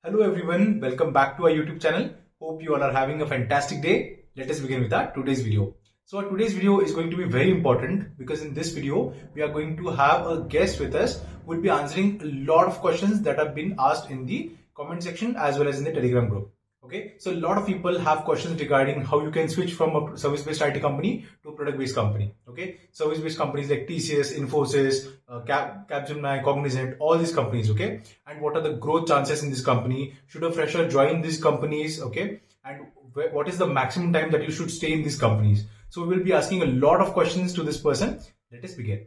Hello everyone, welcome back to our YouTube channel. Hope you all are having a fantastic day. Let us begin with our today's video. So our today's video is going to be very important because in this video we are going to have a guest with us who will be answering a lot of questions that have been asked in the comment section as well as in the Telegram group. Okay, so a lot of people have questions regarding how you can switch from a service-based IT company to a product-based company. Okay, service-based companies like TCS, Infosys, Capgemini, Cognizant, all these companies. Okay, and what are the growth chances in this company? Should a fresher join these companies? Okay, and what is the maximum time that you should stay in these companies? So we will be asking a lot of questions to this person. Let us begin.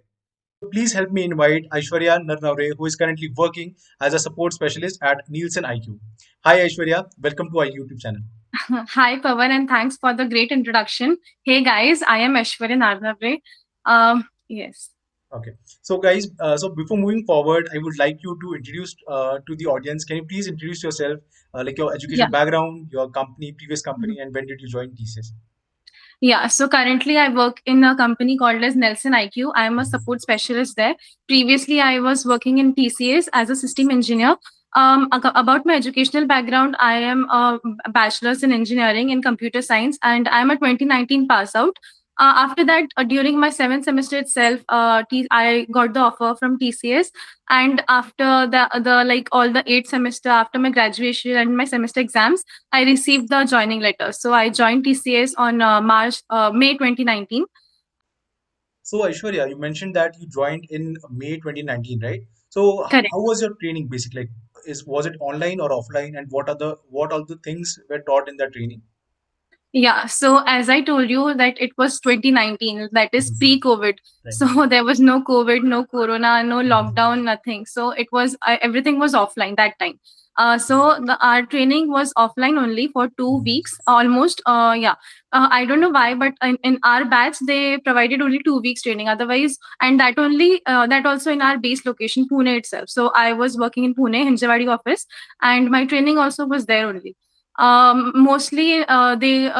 Please help me invite Aishwarya Narnavre, who is currently working as a support specialist at Nielsen IQ. Hi Aishwarya, welcome to our YouTube channel. Hi, Pawan, and thanks for the great introduction. Hey, guys, I am Aishwarya Narnavre. Yes. Okay. So guys, so before moving forward, I would like you to introduce to the audience. Can you please introduce yourself, like your education Yeah. background, your company, previous company, and when did you join TCS? Yeah. So currently I work in a company called as Nelson IQ. I am a support specialist there. Previously, I was working in TCS as a system engineer. About my educational background, I am a bachelor's in engineering in computer science, and I am a 2019 pass out. After that, during my seventh semester itself, I got the offer from TCS, and after the like all the eighth semester after my graduation and my semester exams, I received the joining letter. So I joined TCS on May 2019. So Aishwarya, you mentioned that you joined in May 2019, right? So Correct. how was your training basically? Like, was it online or offline, and what all the things were taught in that training? Yeah. So as I told you that it was 2019, that is pre-COVID. Right. So there was no COVID, no Corona, no lockdown, nothing. So it was everything was offline that time. Our training was offline only for 2 weeks almost. I don't know why, but in our batch they provided only 2 weeks training. Otherwise, and that also in our base location Pune itself. So I was working in Pune, Hinjawadi office, and my training also was there only. Mostly they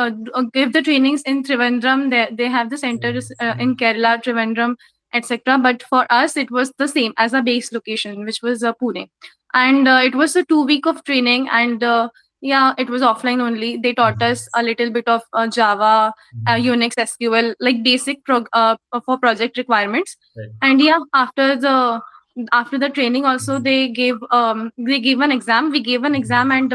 give the trainings in Trivandrum. They have the centers in Kerala, Trivandrum, etc. But for us, it was the same as a base location, which was Pune. And it was a 2 week of training, and yeah, it was offline only. They taught us a little bit of Java, Unix, SQL, like basic for project requirements. Right. And yeah, after the training, also they gave an exam. We gave an exam, and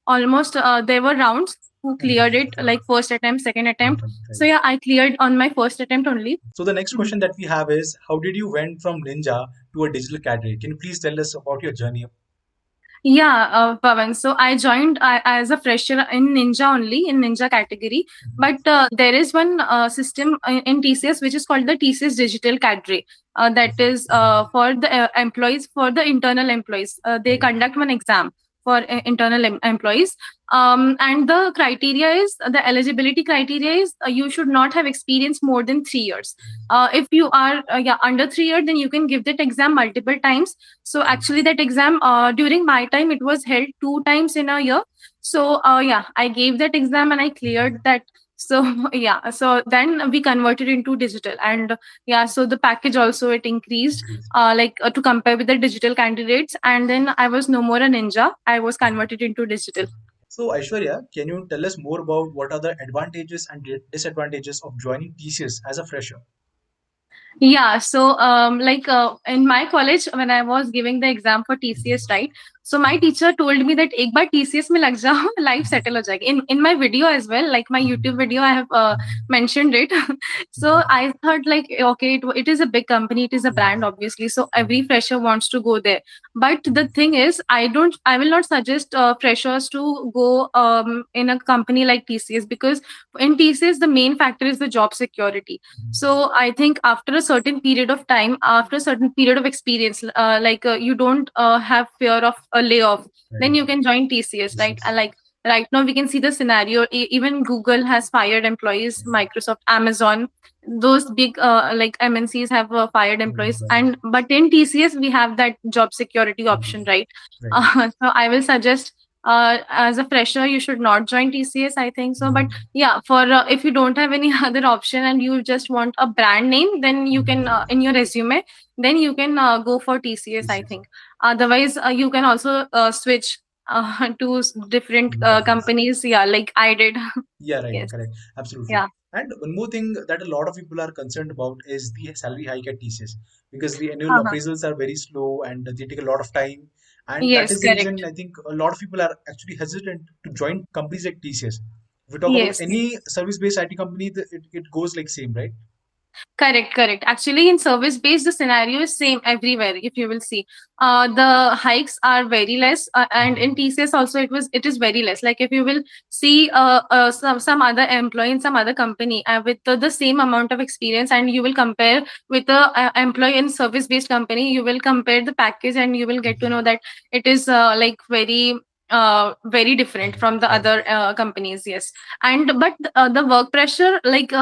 almost there were rounds who cleared it, like first attempt, second attempt. So yeah, I cleared on my first attempt only. So the next question that we have is, how did you went from Ninja to a digital cadre? Can you please tell us about your journey? Yeah, Pavan. So I joined as a fresher in Ninja only, in Ninja category. But there is one system in TCS which is called the TCS Digital Cadre. That is for the employees, for the internal employees. They conduct one exam for internal employees. And the criteria is, the eligibility criteria is you should not have experience more than 3 years. If you are under 3 years, then you can give that exam multiple times. So actually that exam during my time, it was held 2 times in a year. So yeah, I gave that exam and I cleared that. So yeah, so then we converted into digital, and yeah, so the package also it increased to compare with the digital candidates, and then I was no more a ninja. I was converted into digital. So Aishwarya, can you tell us more about what are the advantages and disadvantages of joining TCS as a fresher? Yeah, so in my college, when I was giving the exam for TCS, right? So my teacher told me that एक बार TCS में लग जाओ, life settle हो जाएगी. In my video as well, like my YouTube video, I have mentioned it. So I thought like, okay, it is a big company, it is a brand, obviously. So every fresher wants to go there. But the thing is, I will not suggest freshers to go in a company like TCS, because in TCS, the main factor is the job security. So I think after a certain period of time, after a certain period of experience, you don't have fear of a layoff, then you can join TCS, right? Like right now, we can see the scenario. Even Google has fired employees, Microsoft, Amazon, those big like MNCs have fired employees, and but in TCS we have that job security option, right? So I will suggest as a fresher you should not join TCS, I think so. But yeah, for if you don't have any other option and you just want a brand name, then you can in your resume, then you can go for TCS, I think. Otherwise you can also switch different Different companies. companies. Yeah, like I did. Yeah, right, Yes. correct, absolutely. Yeah. And one more thing that a lot of people are concerned about is the salary hike at TCS, because the annual Uh-huh. appraisals are very slow and they take a lot of time. And that Yes, is the reason correct. I think a lot of people are actually hesitant to join companies like TCS. If we talk about Yes. any service-based IT company, it goes like same, right? Correct, correct. Actually, in service based, the scenario is same everywhere. If you will see, the hikes are very less, and in TCS also it is very less. Like if you will see, some other employee in some other company with the same amount of experience, and you will compare with the employee in service based company, you will compare the package, and you will get to know that it is like very different from the Right. other companies. Yes. And but the work pressure, like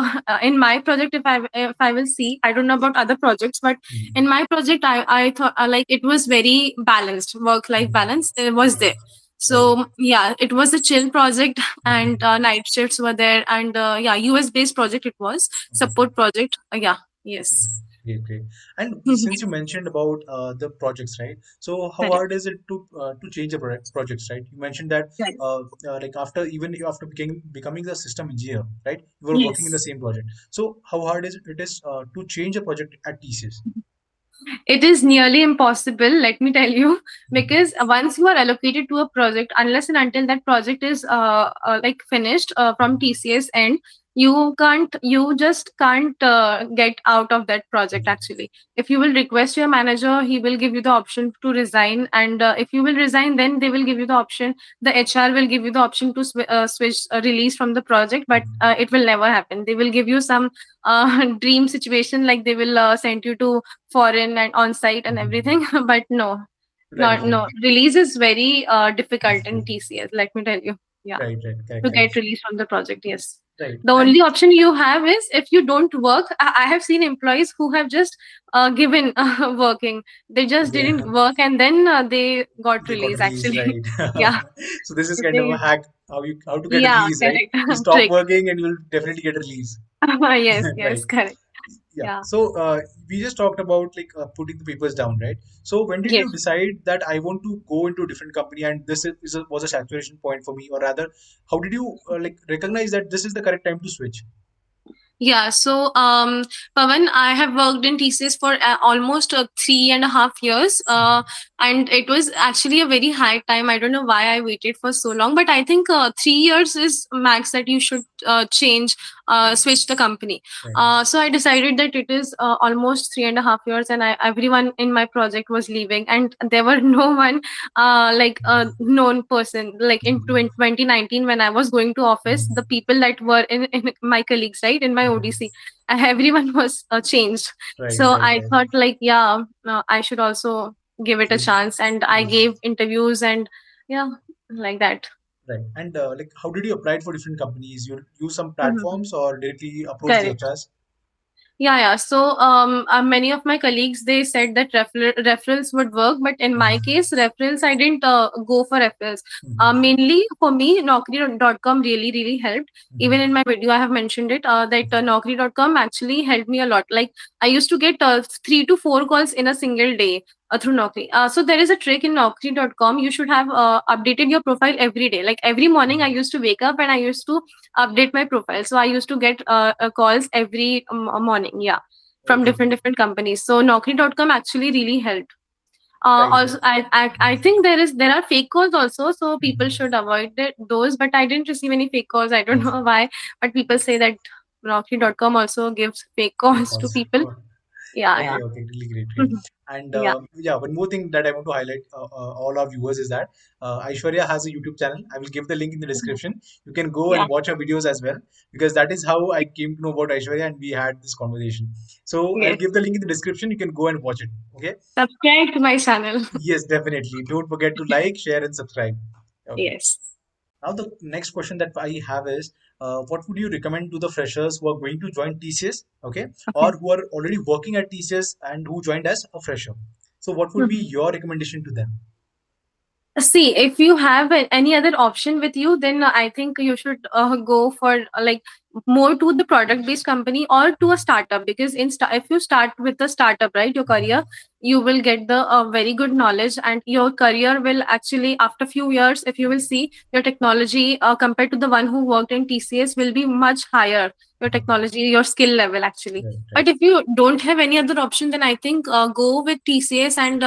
in my project, if I will see, I don't know about other projects, but Mhm. in my project, I thought like it was very balanced. Work life Mhm. balance was there. Right. So yeah, it was a chill project, and Mhm. night shifts were there, and yeah, US based project it was, Mhm. support project. Yeah. Yes. Great, great. And since you mentioned about the projects, right? So how Correct. hard is it to change a projects, right? You mentioned that Correct. like after becoming the system engineer, right? You were working in the Yes. same project. So how hard is it to change a project at TCS? It is nearly impossible, let me tell you, because once you are allocated to a project, unless and until that project is like finished from TCS end, you just can't get out of that project. Actually, if you will request your manager, he will give you the option to resign, and if you will resign, then they will give you the option. The HR will give you the option to switch release from the project, but it will never happen. They will give you some dream situation, like they will send you to foreign and on site and everything. But no, Right, not right, no, release is very difficult in TCS, let me tell you. Yeah, right, right, correct, to correct, get released from the project. Yes, right. the And only option you have is if you don't work. I have seen employees who have just given working, they just yeah, didn't work, and then they got they got released released, actually. right? Yeah. So this is kind of They, a hack how to get yeah, released, right? correct. You stop Trick. working and you'll definitely get released. Yes, Right. yes, correct. Yeah. Yeah. So we just talked about like putting the papers down, right? So when did you Yes. decide that I want to go into a different company and was a saturation point for me, or rather, how did you like recognize that this is the correct time to switch? Yeah, so Pavan, I have worked in TCS for almost 3.5 years, and it was actually a very high time. I don't know why I waited for so long, but I think 3 years is max that you should switch the company. Right. So I decided that it is almost 3.5 years, and everyone in my project was leaving, and there were no one like a known person. Like in Mhm. 2019, when I was going to office, the Mhm. people that were in my colleagues, right, in my ODC, everyone was changed. Right, So right, I right. thought, like, yeah, I should also give it a Give- chance, and I yes. gave interviews, and yeah, like that. Right. And like, how did you apply for different companies? You use some Mhm. platforms or directly approach the Correct. HRs? Yeah, yeah. So, many of my colleagues, they said that referrals would work, but in my Mhm. case, referrals, I didn't go for referrals. Mhm. Mainly for me, Naukri.com really, really helped. Even in Mhm. my video, I have mentioned it. That Naukri.com actually helped me a lot. Like I used to get 3 to 4 calls in a single day through Naukri. So there is a trick in Naukri.com. You should have updated your profile every day. Like every morning, I used to wake up and I used to update my profile. So I used to get calls every morning, yeah, from Okay. different companies. So Naukri.com actually really helped. Right, Also, right. I think there are fake calls also, so people Mhm. should avoid those. But I didn't receive any fake calls. I don't know why, but people say that Naukri.com also gives fake calls to Because people. Yeah, okay, yeah. okay, really great, great. And Yeah. yeah, one more thing that I want to highlight all our viewers is that Aishwarya has a YouTube channel. I will give the link in the description. You can go Yeah. and watch her videos as well, because that is how I came to know about Aishwarya and we had this conversation. So I'll Yes. give the link in the description. You can go and watch it. Okay. Subscribe to my channel. Yes, definitely. Don't forget to like, share, and subscribe. Okay. Yes. Now the next question that I have is, what would you recommend to the freshers who are going to join TCS, okay, or Okay. who are already working at TCS and who joined as a fresher? So what would be your recommendation to them? See, if you have any other option with you, then I think you should go for like more to the product based company or to a startup, because if you start with the startup, right, your career, you will get the very good knowledge, and your career will actually, after few years, if you will see, your technology compared to the one who worked in TCS will be much higher, your technology, your skill level actually. Right, But if you don't have any other option, then I think go with TCS and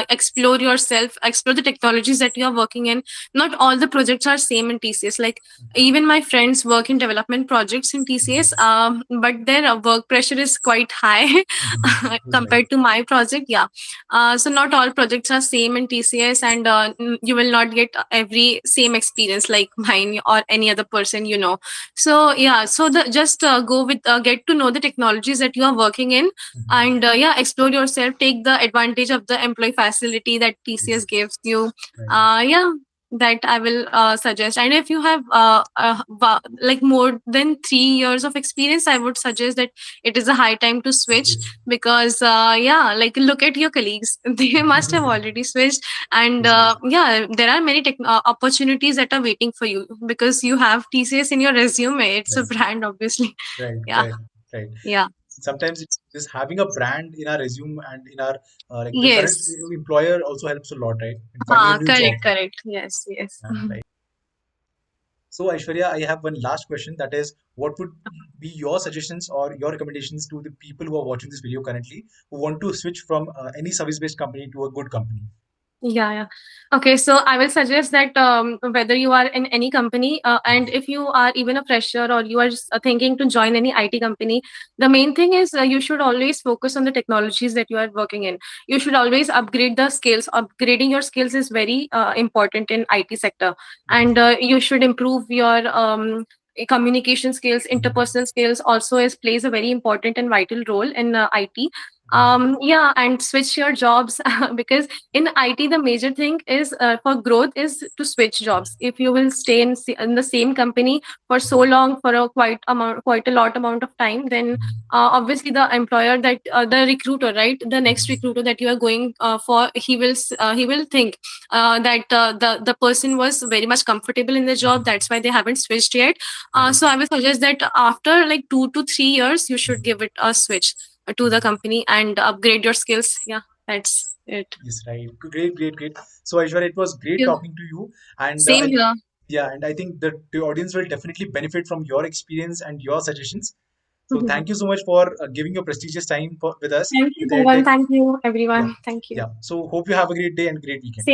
explore yourself, explore the technologies that you are working in. Not all the projects are same in TCS. Like even my friends work in development projects in TCS, but their work pressure is quite high compared to my project. Yeah. So not all projects are same in TCS, and you will not get every same experience like mine or any other person, you know. So yeah, so the just go with get to know the technologies that you are working in, and yeah, explore yourself, take the advantage of the employee facility that TCS gives you. Yeah, that I will suggest. And if you have like more than 3 years of experience, I would suggest that it is a high time to switch, because yeah, like look at your colleagues, they must have already switched, and yeah, there are many opportunities that are waiting for you, because you have TCS in your resume. It's a brand, obviously. Right, Yeah. right. Yeah. Sometimes it's just having a brand in our resume and in our like the current Yes. employer also helps a lot, right? In finding a new job. Correct. Yes. Right. So Aishwarya, I have one last question. That is, what would be your suggestions or your recommendations to the people who are watching this video currently who want to switch from any service-based company to a good company? Yeah. Okay, so I will suggest that whether you are in any company, and if you are even a fresher or you are just, thinking to join any IT company, the main thing is you should always focus on the technologies that you are working in. You should always upgrade the skills. Upgrading your skills is very important in IT sector, and you should improve your communication skills, interpersonal skills. Also, is plays a very important and vital role in IT. Yeah, and switch your jobs because in IT, the major thing is for growth is to switch jobs. If you will stay in the same company for so long, for a quite a lot amount of time, then obviously the employer that the recruiter, right, the next recruiter that you are going for, he will think that the person was very much comfortable in the job. That's why they haven't switched yet. So I will suggest that after like 2 to 3 years, you should give it a switch to the company and upgrade your skills. Yeah, that's it. Yes, right. Great. So Aishwarya, it was great You. talking to you, and Same here. yeah, and I think that the audience will definitely benefit from your experience and your suggestions. So Mhm. thank you so much for giving your prestigious time with us. Thank you, With Pawan. EdTech. Thank you, Yeah, everyone. Thank you. yeah. So hope you have a great day and great weekend. Same.